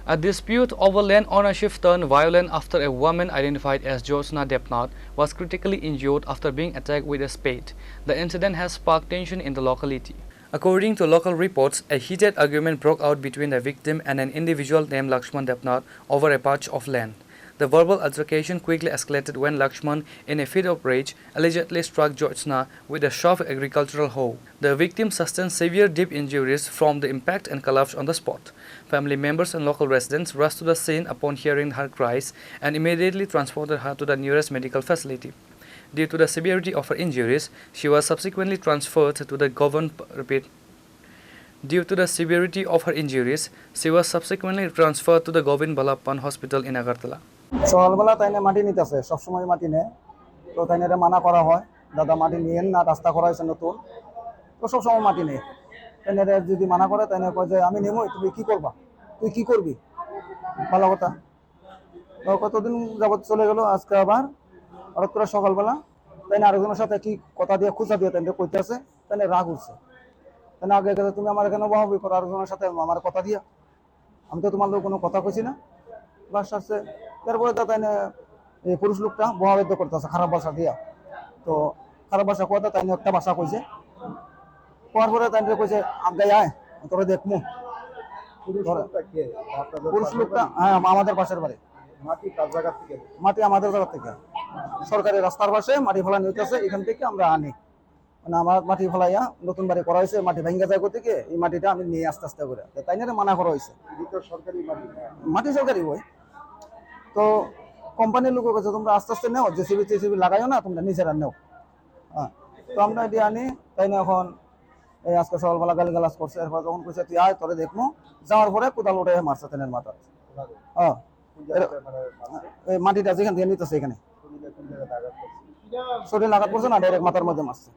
A dispute over land ownership turned violent after a woman identified as Jyotsna Debnath was critically injured after being attacked with a spade. The incident has sparked tension in the locality. According to local reports, a heated argument broke out between the victim and an individual named Lakshman Debnath over a patch of land. The verbal altercation quickly escalated when Lakshman, in a fit of rage, allegedly struck Jyotsna with a sharp agricultural hoe. The victim sustained severe deep injuries from the impact and collapsed on the spot. Family members and local residents rushed to the scene upon hearing her cries and immediately transported her to the nearest medical facility. Due to the severity of her injuries, she was subsequently transferred to the Govind Ballabhan Hospital in Agartala. সকালবেলা তাইনে মাটি নিতেছে, সবসময় মাটি নেয়। তো তাইনে মানা করা হয়, দাদা মাটি নিয়েন না, রাস্তা করা হয়েছে নতুন, তো সবসময় মাটি নেই। তাইনে যদি মানা করে তাইনে কয় যে আমি নেবই, তুমি কি করবা, তুই কি করবি, ভালো কথা। তো কতদিন যাবত চলে গেল, আজকে আবার হঠাৎ করে সকালবেলা তাইনে আরেকজনের সাথে কি কথা দিয়ে খুঁজা দিয়ে তাইনে কইতেছে, তাইনে রাগ উঠছে। তাইনে আগে গেছে তুমি আমার এখানে বহাবি করো আরেকজনের সাথে আমার কথা দিয়া, আমি তো তোমার লোক কোনো কথা কইছি না, বাস আসছে। তারপরে তা তাইনে এই পুরুষ লোকটা বহাবেদ্য করতেছে খারাপ ভাষা দিয়া। তো খারাপ ভাষা কথা তাইনে একটা ভাষা কইছে, কোয়ার পরে তাইনে কইছে আগাই আয় তোরে দেখমু। পুরুষ লোকটা হ্যাঁ আমাদের পাশের বাড়ি। মাটি কার জায়গা থেকে? মাটি আমাদের জায়গা থেকে, সরকারি রাস্তার পাশে মাটি ফেলা নিতেছে, এখান থেকে আমরা আনি। মানে আমার মাটি ফেলাইয়া নতুন বাড়ি করা হয়েছে, মাটি ভেঙ্গা যায় থেকে এই মাটিটা আমি নিয়ে আস্তে আস্তে করে তাই না মানা করা হয়েছে। সরকারি মাটি সরকারি বই। তো কোম্পানির লোক কাছে তোমরা আস্তে আস্তে নেও, জেসিবি টেসিবি লাগাইও না, তোমরা নিজেরা নেও। হ্যাঁ, তো আমরা এটি আনি। তাই না এখন এই আজকে সকালবেলা গালিগালাজ করছে, এরপর যখন কইছে তুই আয় তোরে দেখবো, যাওয়ার পরে কোদাল উঠে মারছে তেনের মাথা। হ্যাঁ, এই মাটিটা যেখান থেকে নিতেছে এখানে শরীর আঘাত করছে না, ডাইরেক্ট মাথার মধ্যে মারছে।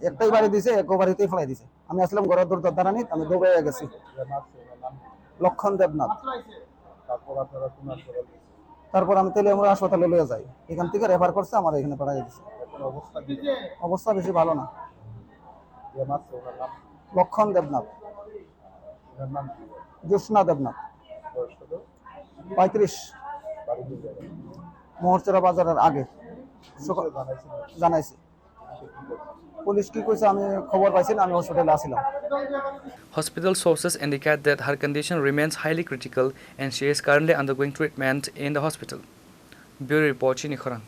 একটাই বাড়ি দিছে, এক বাড়িতেই ফেলাই দিছে। আমি আসলাম ঘরের দূর দাঁড়ানি, আমি দৌড়ে গেছি। লক্ষণ দেবনাথ। তারপর আমি তেলিয়ামুড়া হাসপাতালে লয়ে যাই, এখান থেকে রেফার করছে, আমার এখানে পাঠাই দিচ্ছে। অবস্থা বেশি ভালো না। লক্ষণ দেবনাথ, জ্যোৎস্না দেবনাথ, 35, মোহরচরা বাজারের আগে জানাইছি। পুলিশ কি কইছে আমি খবর পাইছি না, আমি হসপিটালে আসিলাম। Hospital sources indicate that her condition remains highly critical and she is currently undergoing treatment in the hospital. Bureau Report, Chini Khorang.